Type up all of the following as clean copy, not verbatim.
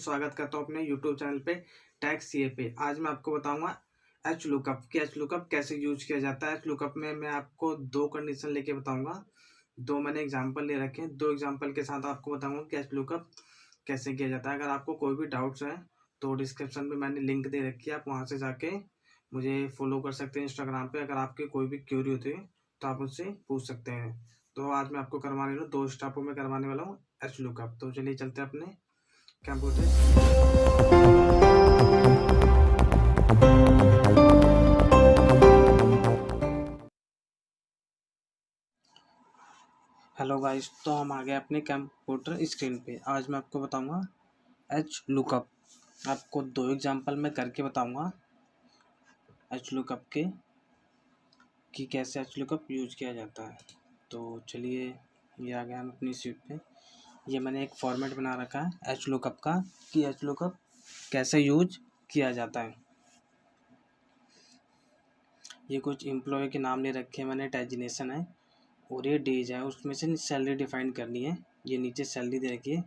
स्वागत करता हूँ अपने यूट्यूब चैनल पे टैक्स सीए पे। आज मैं आपको बताऊंगा एच लुकअप कि एच लुकअप कैसे यूज किया जाता है। एच लुकअप में मैं आपको दो कंडीशन लेके बताऊंगा। दो मैंने एग्जांपल ले रखे हैं, दो एग्जांपल के साथ आपको बताऊंगा कि एच लुकअप कैसे किया जाता है। अगर आपको कोई भी डाउट्स है तो डिस्क्रिप्शन में मैंने लिंक दे रखी है, आप वहाँ से जाके मुझे फॉलो कर सकते हैं इंस्टाग्राम पे। अगर आपकी कोई भी क्वेरी होती है तो आप मुझसे पूछ सकते हैं। तो आज मैं आपको करवाने वाला हूँ, दो स्टेपों में करवाने वाला हूँ एच लुकअप। तो चलिए चलते हैं अपने कंप्यूटर। हेलो गाइस, तो हम आ गए अपने कंप्यूटर स्क्रीन पे। आज मैं आपको बताऊंगा एच लुकअप। आपको दो एग्जांपल में करके बताऊंगा एच लुकअप के कि कैसे एच लुकअप यूज किया जाता है। तो चलिए, ये आ गया हम अपनी सीट पे। ये मैंने एक फॉर्मेट बना रखा है एच लुकअप का कि एच लुकअप कैसे यूज किया जाता है। ये कुछ एम्प्लॉय के नाम ले रखे हैं मैंने, डेजिग्नेशन है और ये डेज है। उसमें से सैलरी डिफाइन करनी है। ये नीचे सैलरी दे रखी है,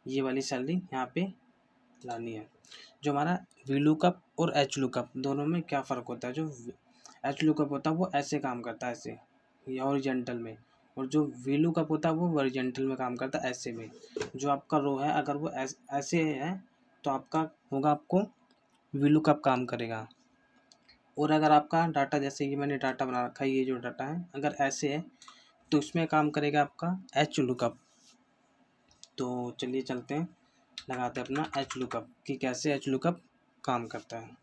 ये वाली सैलरी यहाँ पे लानी है। जो हमारा वी लुकअप और एच लुकअप दोनों में क्या फ़र्क होता है। जो एच लुकअप होता है वो ऐसे काम करता है, ऐसे या हॉरिजॉन्टल में, और जो वी लुकअप होता है वो वर्टिकल में काम करता है, ऐसे में। जो आपका रो है अगर वो ऐसे है तो आपका होगा, आपको वी लुकअप काम करेगा। और अगर आपका डाटा, जैसे कि मैंने डाटा बना रखा है, ये जो डाटा है अगर ऐसे है तो उसमें काम करेगा आपका एच लुकअप। तो चलिए चलते हैं, लगाते हैं अपना एच लुकअप कि कैसे एच लुकअप काम करता है।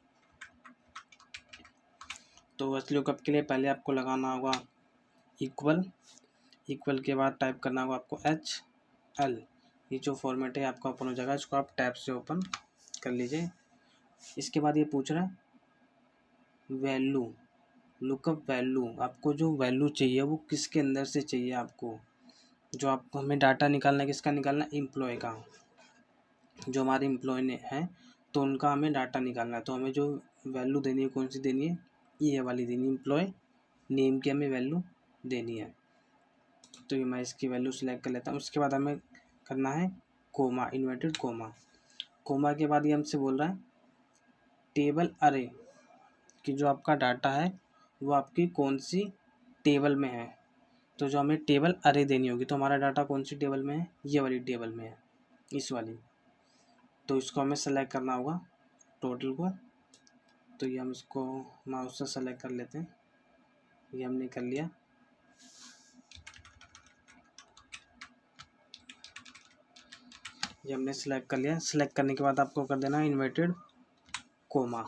तो एच लुकअप के लिए पहले आपको लगाना होगा इक्वल। इक्वल के बाद टाइप करना होगा आपको एच एल। ये जो फॉर्मेट है आपका ओपन हो जाएगा, इसको आप टैब से ओपन कर लीजिए। इसके बाद ये पूछ रहा है वैल्यू, लुकअप वैल्यू। आपको जो वैल्यू चाहिए वो किसके अंदर से चाहिए आपको। जो आपको हमें डाटा निकालना है, किसका निकालना है, एम्प्लॉय का। जो हमारे एम्प्लॉय ने है तो उनका हमें डाटा निकालना है। तो हमें जो वैल्यू देनी है, कौन सी देनी है, ये वाली देनी है। एम्प्लॉय नेम की हमें वैल्यू देनी है। तो ये मैं इसकी वैल्यू सिलेक्ट कर लेता हूँ। उसके बाद हमें करना है कोमा, इन्वर्टेड कोमा। कोमा के बाद ये हमसे बोल रहा है टेबल अरे, कि जो आपका डाटा है वो आपकी कौन सी टेबल में है। तो जो हमें टेबल अरे देनी होगी, तो हमारा डाटा कौन सी टेबल में है, ये वाली टेबल में है, इस वाली। तो इसको हमें सेलेक्ट करना होगा टोटल को। तो ये हम इसको माउस से सेलेक्ट कर लेते हैं, ये हमने कर लिया। ये हमने सेलेक्ट कर लिया। सेलेक्ट करने के बाद आपको कर देना inverted coma.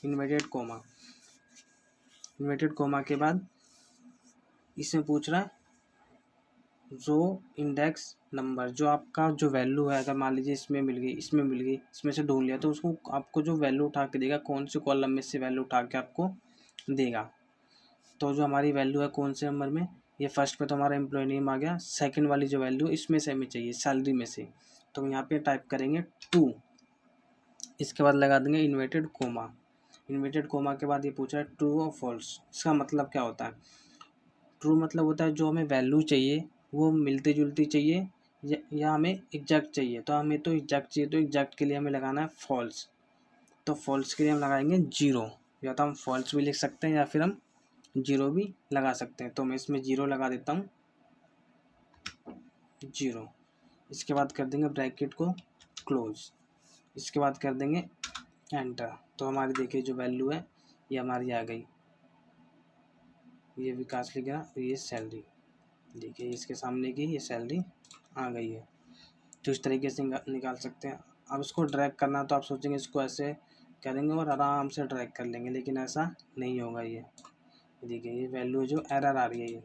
Inverted coma, inverted coma के बाद इसमें पूछ रहा है रो इंडेक्स नंबर। जो आपका जो वैल्यू है, अगर मान लीजिए इसमें मिल गई, इसमें मिल गई, इसमें से ढूंढ लिया, तो उसको आपको जो वैल्यू उठा के देगा, कौन से कॉलम में से वैल्यू उठा के आपको देगा। तो जो हमारी वैल्यू है कौन से नंबर में, ये फर्स्ट पे तो हमारा एम्प्लॉय नेम आ गया। सेकंड वाली जो वैल्यू इसमें से हमें चाहिए, सैलरी में से, तो हम यहाँ पे टाइप करेंगे 2। इसके बाद लगा देंगे इन्वर्टेड कोमा। इन्वर्टेड कोमा के बाद ये पूछ रहा है ट्रू और फॉल्स। इसका मतलब क्या होता है, ट्रू मतलब होता है जो हमें वैल्यू चाहिए वो मिलती जुलती चाहिए या हमें एग्जैक्ट चाहिए। तो हमें तो एग्जैक्ट चाहिए, तो एग्जैक्ट के लिए हमें लगाना है फॉल्स। तो फॉल्स के लिए हम लगाएंगे 0, या तो हम फॉल्स भी लिख सकते हैं या फिर हम 0 भी लगा सकते हैं। तो मैं इसमें 0 लगा देता हूँ, 0। इसके बाद कर देंगे ब्रैकेट को क्लोज। इसके बाद कर देंगे एंटर। तो हमारी देखिए जो वैल्यू है ये हमारी आ गई, ये विकास लिख गया, ये सैलरी देखिए, इसके सामने की ये सैलरी आ गई है। तो इस तरीके से निकाल सकते हैं। अब इसको ड्रैग करना, तो आप सोचेंगे इसको ऐसे करेंगे और आराम से ड्रैग कर लेंगे, लेकिन ऐसा नहीं होगा। ये देखिए ये वैल्यू जो एरर आ रही है,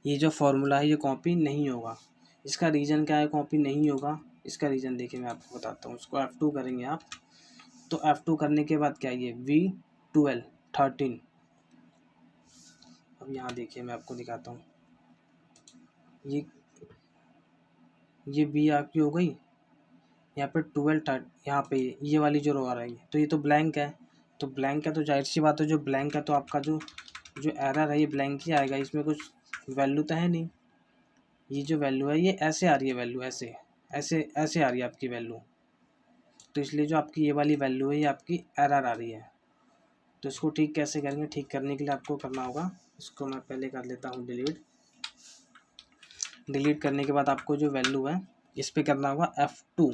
ये जो फॉर्मूला है ये कॉपी नहीं होगा। इसका रीज़न क्या है कॉपी नहीं होगा, इसका रीज़न देखिए मैं आपको बताता हूँ। इसको F2 करेंगे आप, तो F2 करने के बाद क्या, ये V12 13। अब यहाँ देखिए मैं आपको दिखाता हूँ, ये बी आपकी हो गई। यहाँ पे 12 यहाँ पे ये वाली जो रो आ रही है, तो ये तो ब्लैंक है। तो ब्लैंक है तो जाहिर सी बात है, जो ब्लैंक है तो आपका जो एरर है ये ब्लैंक ही आएगा, इसमें कुछ वैल्यू तो है नहीं। ये जो वैल्यू है ये ऐसे आ रही है, वैल्यू ऐसे ऐसे ऐसे आ रही है आपकी वैल्यू, तो इसलिए जो आपकी ये वाली वैल्यू है ये आपकी एरर आ रही है। तो इसको ठीक कैसे करेंगे, ठीक करने के लिए आपको करना होगा, इसको मैं पहले कर लेता हूँ डिलीट। डिलीट करने के बाद आपको जो वैल्यू है इस पर करना होगा F2।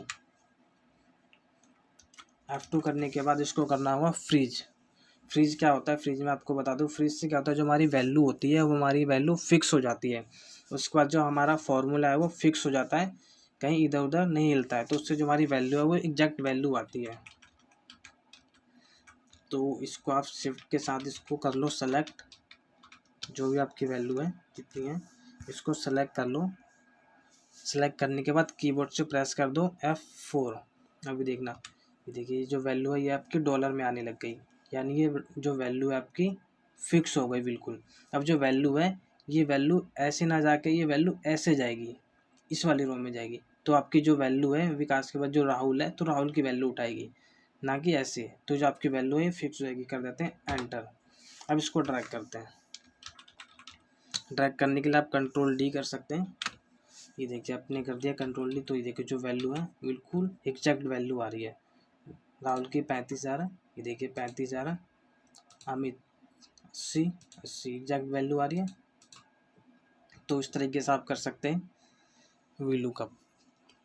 F2 करने के बाद इसको करना होगा फ्रीज। फ्रीज क्या होता है, फ्रीज में आपको बता दूं, फ्रीज से क्या होता है, जो हमारी वैल्यू होती है वो हमारी वैल्यू फिक्स हो जाती है। उसके बाद जो हमारा फॉर्मूला है वो फिक्स हो जाता है, कहीं इधर उधर नहीं हिलता है, तो उससे जो हमारी वैल्यू है वो एग्जैक्ट वैल्यू आती है। तो इसको आप शिफ्ट के साथ इसको कर लो सेलेक्ट, जो भी आपकी वैल्यू है कितनी है इसको सेलेक्ट कर लो। सेलेक्ट करने के बाद कीबोर्ड से प्रेस कर दो F4। अभी देखना, ये देखिए जो वैल्यू है ये आपकी डॉलर में आने लग गई, यानी ये जो वैल्यू है आपकी फिक्स हो गई बिल्कुल। अब जो वैल्यू है ये वैल्यू ऐसे ना जाके ये वैल्यू ऐसे जाएगी, इस वाली रो में जाएगी। तो आपकी जो वैल्यू है विकास के बाद जो राहुल है तो राहुल की वैल्यू उठाएगी, ना कि ऐसे। तो जो आपकी वैल्यू है फिक्स हो जाएगी। कर देते हैं एंटर। अब इसको ड्रैग करते हैं। ड्रैग करने के लिए आप कंट्रोल D कर सकते हैं। ये देखिए आपने कर दिया कंट्रोल D, तो ये देखिए जो वैल्यू है बिल्कुल एग्जैक्ट वैल्यू आ रही है। राहुल की 35,000 है, ये देखिए 35,000 है। अमित 80 एग्जैक्ट वैल्यू आ रही है। तो इस तरीके से आप कर सकते हैं वी लुकअप।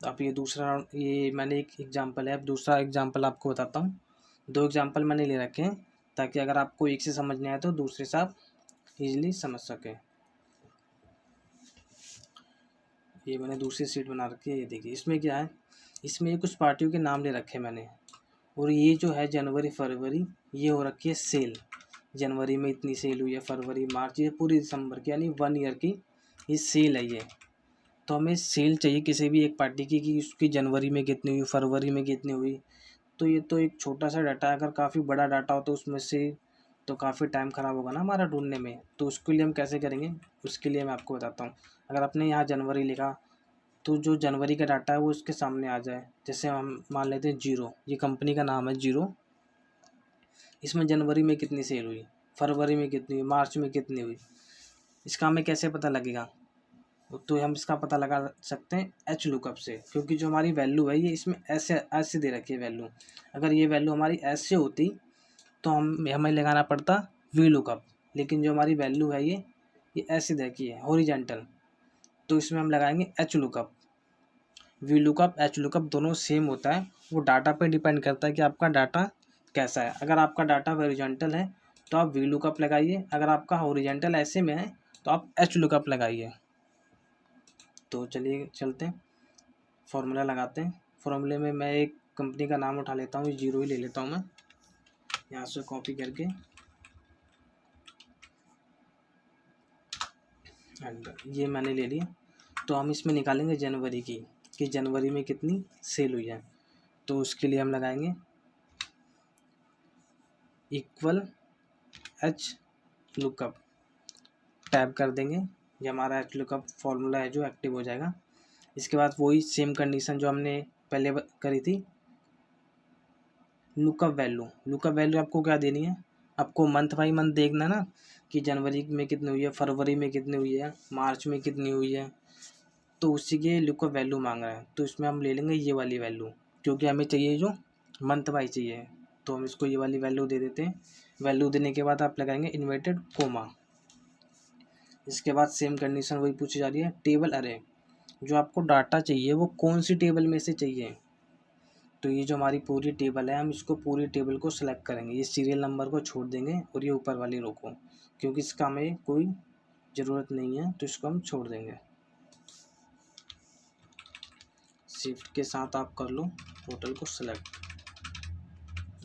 अब ये दूसरा, ये मैंने एक एग्जांपल है, अब दूसरा एग्जांपल आपको बताता हूँ। 2 एग्जांपल मैंने ले रखे हैं ताकि अगर आपको एक से समझ नहीं आए तो दूसरे से आप इजीली समझ सकें। ये मैंने दूसरी सीट बना रखी है। ये देखिए इसमें क्या है, इसमें कुछ पार्टियों के नाम ले रखे हैं मैंने, और ये जो है जनवरी फरवरी ये हो रखी है सेल। जनवरी में इतनी सेल हुई है, फरवरी मार्च, ये पूरी दिसंबर की यानी 1 ईयर की ये सेल है ये। तो हमें सेल चाहिए किसी भी एक पार्टी की कि उसकी जनवरी में कितनी हुई, फरवरी में कितनी हुई। तो ये तो एक छोटा सा डाटा है, अगर काफ़ी बड़ा डाटा हो तो उसमें से तो काफ़ी टाइम ख़राब होगा ना हमारा ढूंढने में। तो उसके लिए हम कैसे करेंगे, उसके लिए मैं आपको बताता हूँ। अगर आपने यहाँ जनवरी लिखा तो जो जनवरी का डाटा है वो उसके सामने आ जाए। जैसे हम मान लेते हैं 0, ये कंपनी का नाम है 0। इसमें जनवरी में कितनी सेल हुई, फरवरी में कितनी हुई, मार्च में कितनी हुई, इसका हमें कैसे पता लगेगा। तो हम इसका पता लगा सकते हैं H लुकअप से, क्योंकि जो हमारी वैल्यू है ये इसमें ऐसे ऐसे दे रखी है वैल्यू। अगर ये वैल्यू हमारी ऐसे होती तो हमें लगाना पड़ता वी लुकअप, लेकिन जो हमारी वैल्यू है ये ऐसे दे रखी है हॉरिजॉन्टल, तो इसमें हम लगाएंगे H lookup. V lookup H lookup दोनों सेम होता है, वो डाटा पे डिपेंड करता है कि आपका डाटा कैसा है। अगर आपका डाटा हॉरिजॉन्टल है तो आप वी लुकअप लगाइए, अगर आपका हॉरिजॉन्टल ऐसे में है तो आप H लुकअप लगाइए। तो चलिए चलते हैं, फॉर्मूला लगाते हैं। फॉर्मूले में मैं एक कंपनी का नाम उठा लेता हूँ, 0 ही ले लेता हूँ मैं, यहाँ से कॉपी करके ये मैंने ले लिया। तो हम इसमें निकालेंगे जनवरी की, कि जनवरी में कितनी सेल हुई है। तो उसके लिए हम लगाएंगे इक्वल H लुकअप, टैब कर देंगे, ये हमारा H लुकअप फॉर्मूला है जो एक्टिव हो जाएगा। इसके बाद वही सेम कंडीशन जो हमने पहले करी थी, लुकअप वैल्यू। लुकअप वैल्यू आपको क्या देनी है, आपको मंथ बाई मंथ देखना ना, कि जनवरी में कितनी हुई है, फरवरी में कितनी हुई है, मार्च में कितनी हुई है। तो उसी के लुकअप वैल्यू मांग रहा है, तो इसमें हम ले लेंगे ये वाली वैल्यू, क्योंकि हमें चाहिए जो मंथ बाई चाहिए। तो हम इसको ये वाली वैल्यू दे देते हैं। वैल्यू देने के बाद आप लगाएंगे इन्वर्टेड कोमा। इसके बाद सेम कंडीशन वही पूछी जा रही है, टेबल अरे, जो आपको डाटा चाहिए वो कौन सी टेबल में से चाहिए। तो ये जो हमारी पूरी टेबल है हम इसको पूरी टेबल को सिलेक्ट करेंगे, ये सीरियल नंबर को छोड़ देंगे और ये ऊपर वाली रो को, क्योंकि इसका हमें कोई ज़रूरत नहीं है तो इसको हम छोड़ देंगे। शिफ्ट के साथ आप कर लो टोटल को सिलेक्ट,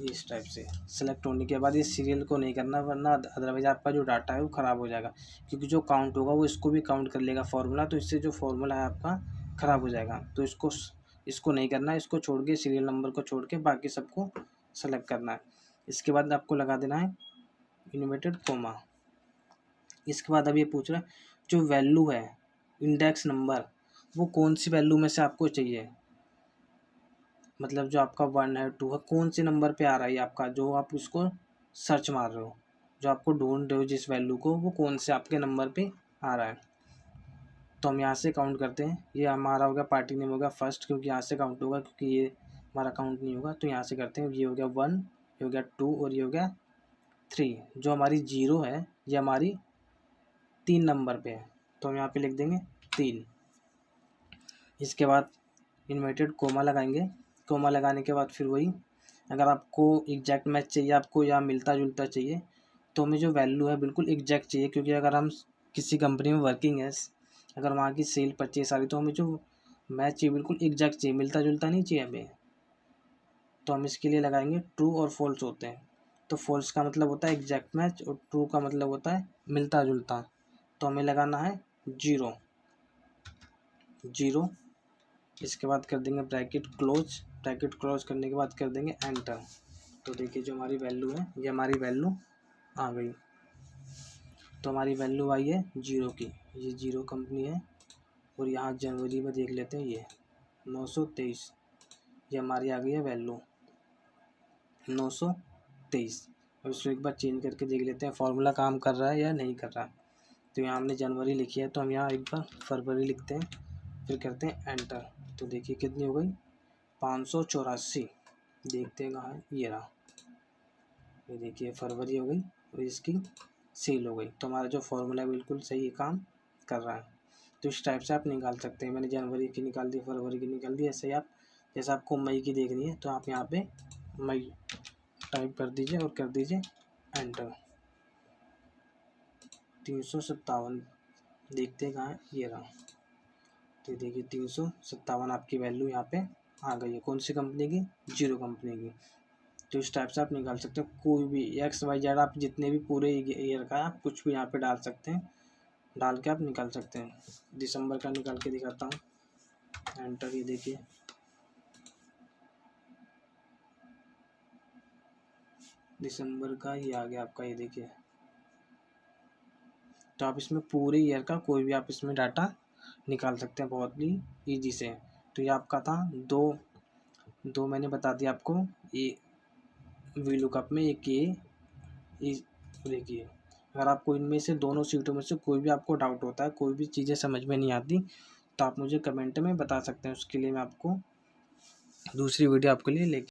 इस टाइप से। सिलेक्ट होने के बाद ये सीरियल को नहीं करना, वरना अदरवाइज आपका जो डाटा है वो ख़राब हो जाएगा, क्योंकि जो काउंट होगा वो इसको भी काउंट कर लेगा फॉर्मूला, तो इससे जो फॉर्मूला है आपका ख़राब हो जाएगा। तो इसको नहीं करना है, इसको छोड़ के सीरियल नंबर को छोड़ के बाकी सबको सेलेक्ट करना है। इसके बाद आपको लगा देना है इन्वर्टेड कोमा। इसके बाद अब ये पूछ रहा है जो वैल्यू है इंडेक्स नंबर, वो कौन सी वैल्यू में से आपको चाहिए, मतलब जो आपका 1 है 2 है, कौन से नंबर पे आ रहा है आपका, जो आप उसको सर्च मार रहे हो, जो आपको ढूंढ रहे हो जिस वैल्यू को, वो कौन से आपके नंबर पे आ रहा है। तो हम यहाँ से काउंट करते हैं, ये हमारा होगा पार्टी नेम होगा फर्स्ट, क्योंकि यहाँ से काउंट होगा, क्योंकि ये हमारा काउंट नहीं होगा। तो यहाँ से करते हैं, ये हो गया 1, ये हो गया 2 और ये हो गया 3। जो हमारी 0 है ये हमारी 3 नंबर पे है, तो हम यहाँ पे लिख देंगे 3। इसके बाद इन्वर्टेड कोमा लगाएंगे। कोमा लगाने के बाद फिर वही, अगर आपको एग्जैक्ट मैच चाहिए आपको या मिलता जुलता चाहिए, तो हमें जो वैल्यू है बिल्कुल एग्जैक्ट चाहिए, क्योंकि अगर हम किसी कंपनी में वर्किंग है, अगर वहाँ की सेल परचेस आ रही, तो हमें जो मैच चाहिए बिल्कुल एग्जैक्ट चाहिए, मिलता जुलता नहीं चाहिए हमें। तो हम इसके लिए लगाएंगे ट्रू और फॉल्स होते हैं। तो फॉल्स का मतलब होता है एग्जैक्ट मैच और ट्रू का मतलब होता है मिलता जुलता। तो हमें लगाना है 0। इसके बाद कर देंगे ब्रैकेट क्लोज। ब्रैकेट क्लोज करने के बाद कर देंगे एंटर। तो देखिए जो हमारी वैल्यू है ये हमारी वैल्यू आ गई। तो हमारी वैल्यू आई है 0 की, ये 0 कंपनी है। और यहाँ जनवरी में देख लेते हैं, ये 923, ये हमारी आ गई है वैल्यू 923। अब इसको एक बार चेंज करके देख लेते हैं फॉर्मूला काम कर रहा है या नहीं कर रहा। तो यहाँ हमने जनवरी लिखी है, तो हम यहाँ एक बार फरवरी लिखते हैं, फिर करते हैं एंटर। तो देखिए कितनी हो गई, 584। देखते हैं कहाँ है, ये रहा। ये देखिए फरवरी हो गई और इसकी सेल हो गई। तो हमारा जो फॉर्मूला है बिल्कुल सही काम कर रहा है। तो इस टाइप से आप निकाल सकते हैं। मैंने जनवरी की निकाल दी, फरवरी की निकाल दी। ऐसे ही आप, जैसे आपको मई की देखनी है तो आप यहाँ पे मई टाइप कर दीजिए और कर दीजिए एंटर। 357 देखते हैं कहाँ है, ये रहा। तो देखिए 357 आपकी वैल्यू यहाँ पे आ गई है। कौन सी कंपनी की, 0 कंपनी की। तो इस टाइप से आप निकाल सकते हो कोई भी XYZ, आप जितने भी पूरे ईयर का आप कुछ भी यहाँ पे डाल सकते हैं, डाल के आप निकाल सकते हैं। दिसंबर का निकाल के दिखाता हूँ, एंटर। ये देखिए दिसंबर का ये आ गया आपका, ये देखिए। तो आप इसमें पूरे ईयर का कोई भी आप इसमें डाटा निकाल सकते हैं बहुत ही ईजी से। तो ये आपका था दो मैंने बता दिया आपको। ये VLOOKUP में एक ये देखिए, अगर आपको इनमें से दोनों सीटों में से कोई भी आपको डाउट होता है, कोई भी चीज़ें समझ में नहीं आती, तो आप मुझे कमेंट में बता सकते हैं। उसके लिए मैं आपको दूसरी वीडियो आपके लिए लेके